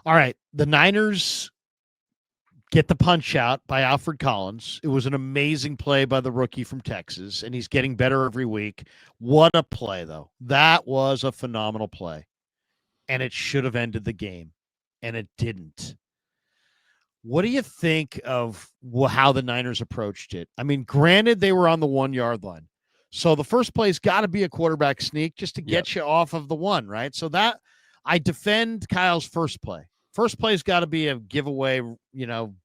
All right. The Niners get the punch out by Alfred Collins. It was an amazing play by the rookie from Texas, and he's getting better every week. What a play, though. That was a phenomenal play, and it should have ended the game, and it didn't. What do you think of how the Niners approached it? I mean, granted, they were on the 1 yard line. So the first play's got to be a quarterback sneak just to Yep. get you off of the one, right? So that I defend Kyle's first play. First play's got to be a giveaway,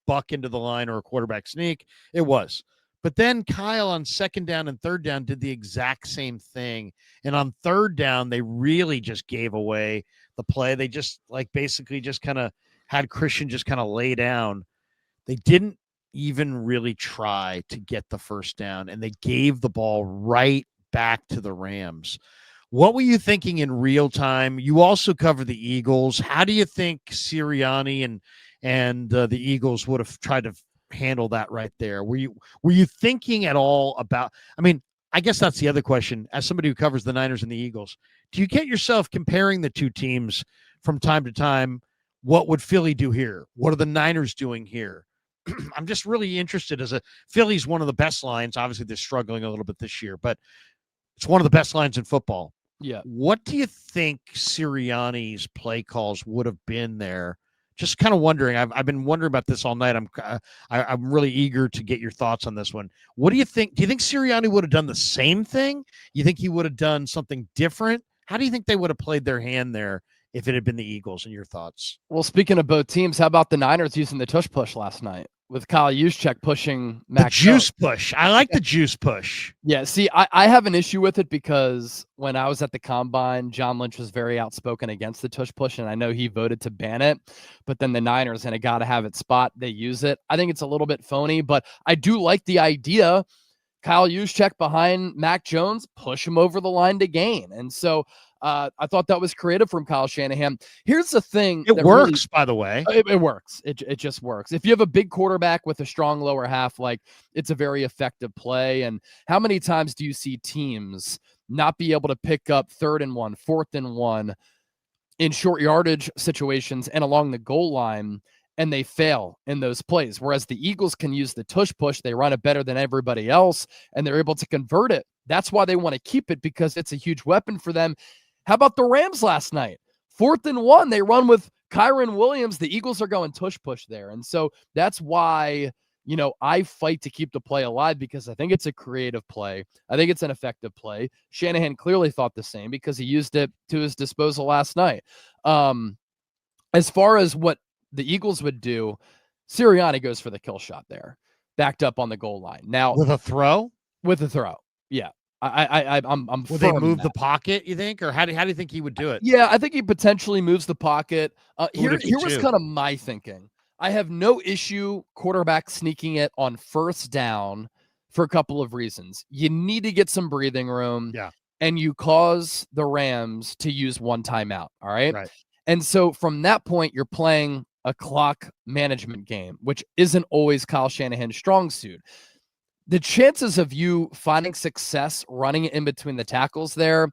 buck into the line or a quarterback sneak. It was. But then Kyle on second down and third down did the exact same thing. And on third down, they really just gave away the play. They just basically just kind of had Christian just kind of lay down. They didn't even really try to get the first down, and they gave the ball right back to the Rams. What were you thinking in real time? You also cover the Eagles. How do you think Sirianni and the Eagles would have tried to handle that right there? Were you thinking at all about? I mean, I guess that's the other question. As somebody who covers the Niners and the Eagles, do you get yourself comparing the two teams from time to time? What would Philly do here? What are the Niners doing here? I'm just really interested Philly's one of the best lines. Obviously, they're struggling a little bit this year, but it's one of the best lines in football. Yeah. What do you think Sirianni's play calls would have been there? Just kind of wondering. I've been wondering about this all night. I'm really eager to get your thoughts on this one. What do you think? Do you think Sirianni would have done the same thing? You think he would have done something different? How do you think they would have played their hand there if it had been the Eagles? In your thoughts? Well, speaking of both teams, how about the Niners using the tush push last night with Kyle Juszczyk pushing Mac juice Jones? Push? I like the juice push. Yeah, see, I have an issue with it because when I was at the Combine, John Lynch was very outspoken against the tush push, and I know he voted to ban it. But then the Niners, in a gotta-have-it spot, they use it. I think it's a little bit phony, but I do like the idea. Kyle Juszczyk behind Mac Jones, push him over the line to gain. And so I thought that was creative from Kyle Shanahan. Here's the thing. It works, by the way. It works. It just works. If you have a big quarterback with a strong lower half, it's a very effective play. And how many times do you see teams not be able to pick up 3rd and 1, 4th and 1 in short yardage situations and along the goal line, and they fail in those plays? Whereas the Eagles can use the tush push. They run it better than everybody else, and they're able to convert it. That's why they want to keep it, because it's a huge weapon for them. How about the Rams last night? 4th and 1, they run with Kyron Williams. The Eagles are going tush push there. And so that's why, I fight to keep the play alive, because I think it's a creative play. I think it's an effective play. Shanahan clearly thought the same because he used it to his disposal last night. As far as what the Eagles would do, Sirianni goes for the kill shot there, backed up on the goal line. Now with a throw? With a throw. Yeah. I'm Would they move the pocket, you think? Or how do you think he would do it? Yeah, I think he potentially moves the pocket. Here was kind of my thinking. I have no issue quarterback sneaking it on first down for a couple of reasons. You need to get some breathing room. Yeah. And you cause the Rams to use one timeout. All right. Right. And so from that point, you're playing a clock management game, which isn't always Kyle Shanahan's strong suit. The chances of you finding success running in between the tackles there,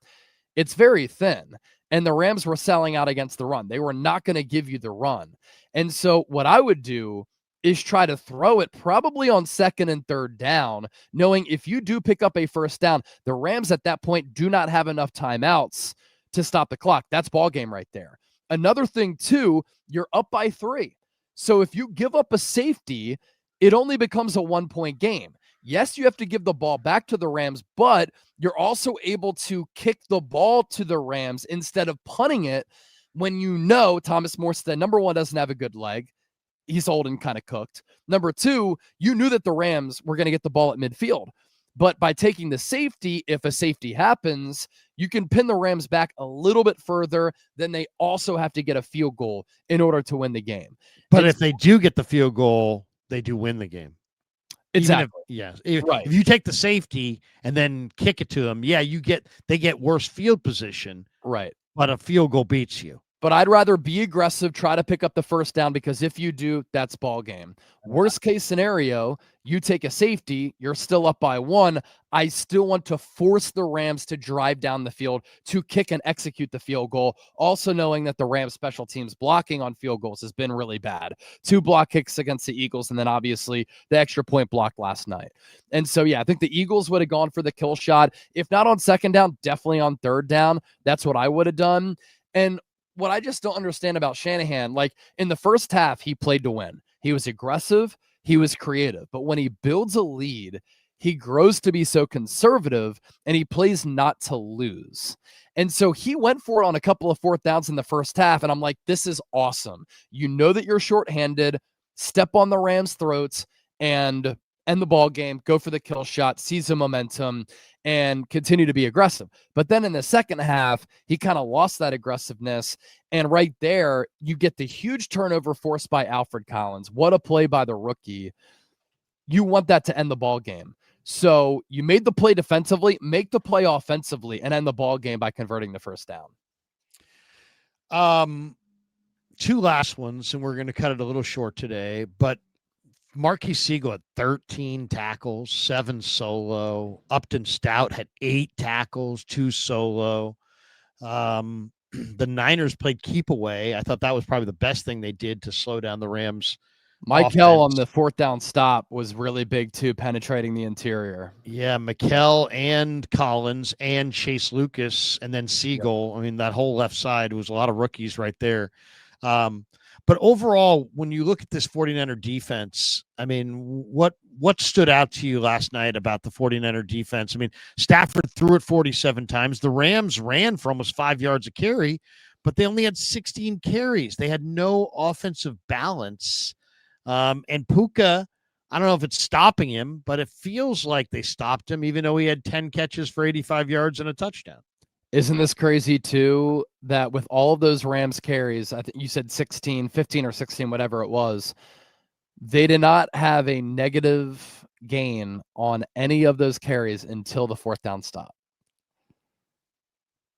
it's very thin. And the Rams were selling out against the run. They were not going to give you the run. And so what I would do is try to throw it probably on 2nd and 3rd down, knowing if you do pick up a first down, the Rams at that point do not have enough timeouts to stop the clock. That's ball game right there. Another thing, too, you're up by 3. So if you give up a safety, it only becomes a 1-point game. Yes, you have to give the ball back to the Rams, but you're also able to kick the ball to the Rams instead of punting it when Thomas Morstead, number one, doesn't have a good leg. He's old and kind of cooked. Number 2, you knew that the Rams were going to get the ball at midfield. But by taking the safety, if a safety happens, you can pin the Rams back a little bit further. Then they also have to get a field goal in order to win the game. But if they do get the field goal, they do win the game. Exactly. If you take the safety and then kick it to them, they get worse field position. Right. But a field goal beats you. But I'd rather be aggressive, try to pick up the first down, because if you do, that's ball game. Worst case scenario, you take a safety, you're still up by 1. I still want to force the Rams to drive down the field to kick and execute the field goal, also knowing that the Rams special teams blocking on field goals has been really bad. 2 block kicks against the Eagles, and then obviously the extra point block last night. And so, yeah, I think the Eagles would have gone for the kill shot. If not on second down, definitely on third down. That's what I would have done. And what I just don't understand about Shanahan, like in the first half, he played to win. He was aggressive, he was creative, but when he builds a lead, he grows to be so conservative and he plays not to lose. And so he went for it on a couple of fourth downs in the first half. And I'm like, this is awesome. You know that you're shorthanded, step on the Rams' throats and end the ball game, go for the kill shot, seize the momentum, and continue to be aggressive. But then in the second half, he kind of lost that aggressiveness. And right there, you get the huge turnover forced by Alfred Collins. What a play by the rookie. You want that to end the ball game. So you made the play defensively, make the play offensively, and end the ball game by converting the first down. 2 last ones, and we're going to cut it a little short today, but Marquis Siegel had 13 tackles, 7 solo. Upton Stout had 8 tackles, 2 solo. The Niners played keep away. I thought that was probably the best thing they did to slow down the Rams. Mikel on the fourth down stop was really big too, penetrating the interior. Yeah, Mikel and Collins and Chase Lucas and then Siegel. Yep. I mean, that whole left side was a lot of rookies right there. But overall, when you look at this 49er defense, I mean, what stood out to you last night about the 49er defense? I mean, Stafford threw it 47 times. The Rams ran for almost 5 yards a carry, but they only had 16 carries. They had no offensive balance. And Puka, I don't know if it's stopping him, but it feels like they stopped him, even though he had 10 catches for 85 yards and a touchdown. Isn't this crazy too, that with all of those Rams carries, I think you said 16, 15 or 16, whatever it was, they did not have a negative gain on any of those carries until the fourth down stop.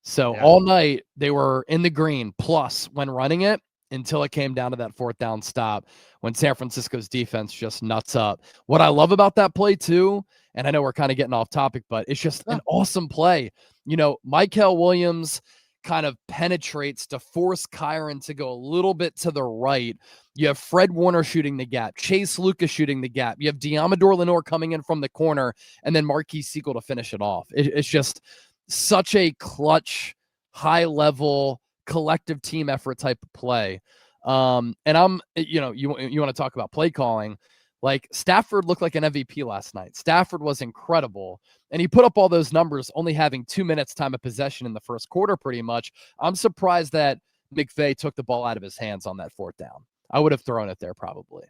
So all night they were in the green plus when running it until it came down to that fourth down stop when San Francisco's defense just nuts up. What I love about that play too, and I know we're kind of getting off topic, but it's just an awesome play. You know, Mikel Williams kind of penetrates to force Kyron to go a little bit to the right. You have Fred Warner shooting the gap, Chase Lucas shooting the gap. You have Diamador Lenore coming in from the corner, and then Marquis Siegel to finish it off. It's just such a clutch, high-level, collective team effort type of play. And I'm, you know, you want to talk about play calling. Like Stafford looked like an MVP last night. Stafford was incredible. And he put up all those numbers, only having 2 minutes time of possession in the first quarter, pretty much. I'm surprised that McVay took the ball out of his hands on that fourth down. I would have thrown it there probably.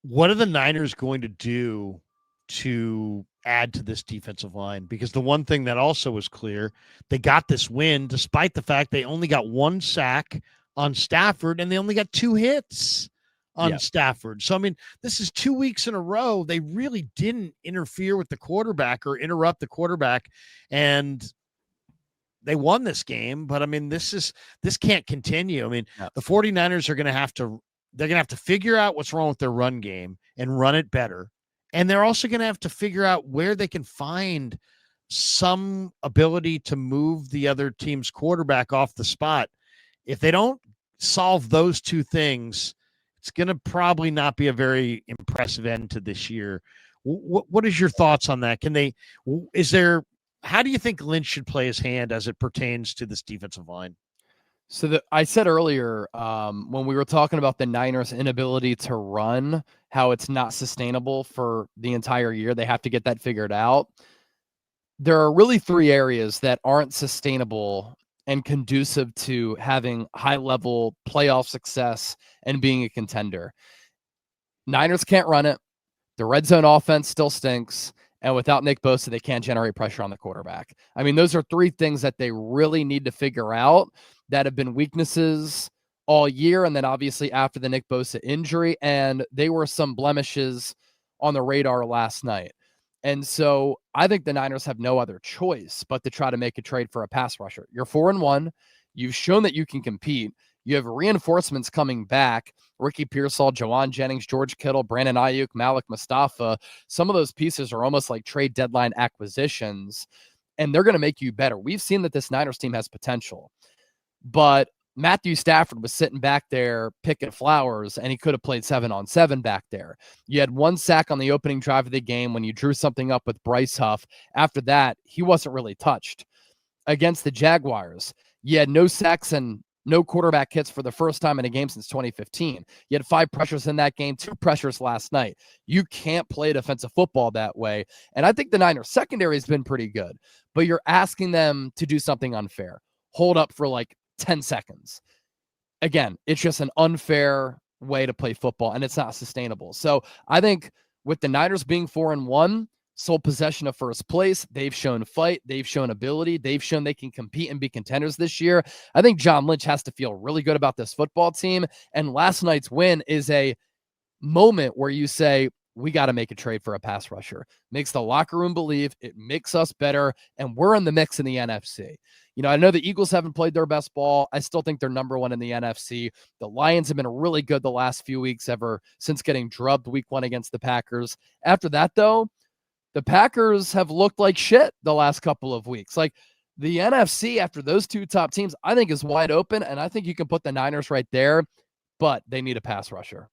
What are the Niners going to do to add to this defensive line? Because the one thing that also was clear, they got this win despite the fact they only got 1 sack on Stafford and they only got 2 hits on Stafford. So, I mean, this is 2 weeks in a row. They really didn't interfere with the quarterback or interrupt the quarterback, and they won this game. But I mean, this can't continue. I mean, the 49ers are going to have to figure out what's wrong with their run game and run it better. And they're also going to have to figure out where they can find some ability to move the other team's quarterback off the spot. If they don't solve those 2 things, it's going to probably not be a very impressive end to this year. What is your thoughts on that? How do you think Lynch should play his hand as it pertains to this defensive line? So I said earlier, when we were talking about the Niners' inability to run, how it's not sustainable for the entire year. They have to get that figured out. There are really 3 areas that aren't sustainable and conducive to having high-level playoff success and being a contender. Niners can't run it. The red zone offense still stinks. And without Nick Bosa, they can't generate pressure on the quarterback. I mean, those are 3 things that they really need to figure out that have been weaknesses all year. And then obviously after the Nick Bosa injury, and they were some blemishes on the radar last night. And so I think the Niners have no other choice but to try to make a trade for a pass rusher. You're 4-1. You've shown that you can compete. You have reinforcements coming back. Ricky Pearsall, Jawan Jennings, George Kittle, Brandon Ayuk, Malik Mustafa. Some of those pieces are almost like trade deadline acquisitions, and they're going to make you better. We've seen that this Niners team has potential, but Matthew Stafford was sitting back there picking flowers, and he could have played 7-on-7 back there. You had 1 sack on the opening drive of the game when you drew something up with Bryce Huff. After that, he wasn't really touched. Against the Jaguars, you had no sacks and no quarterback hits for the first time in a game since 2015. You had 5 pressures in that game, 2 pressures last night. You can't play defensive football that way. And I think the Niners secondary has been pretty good, but you're asking them to do something unfair. Hold up for like 10 seconds. Again, it's just an unfair way to play football, and it's not sustainable. So I think with the Niners being 4-1, sole possession of first place, they've shown fight, they've shown ability, they've shown they can compete and be contenders this year. I think John Lynch has to feel really good about this football team, and last night's win is a moment where you say, we got to make a trade for a pass rusher. Makes the locker room believe, it makes us better, and we're in the mix in the NFC. You know, I know the Eagles haven't played their best ball. I still think they're number 1 in the NFC. The Lions have been really good the last few weeks ever since getting drubbed week 1 against the Packers. After that, though, the Packers have looked like shit the last couple of weeks. Like, the NFC after those 2 top teams, I think is wide open, and I think you can put the Niners right there, but they need a pass rusher.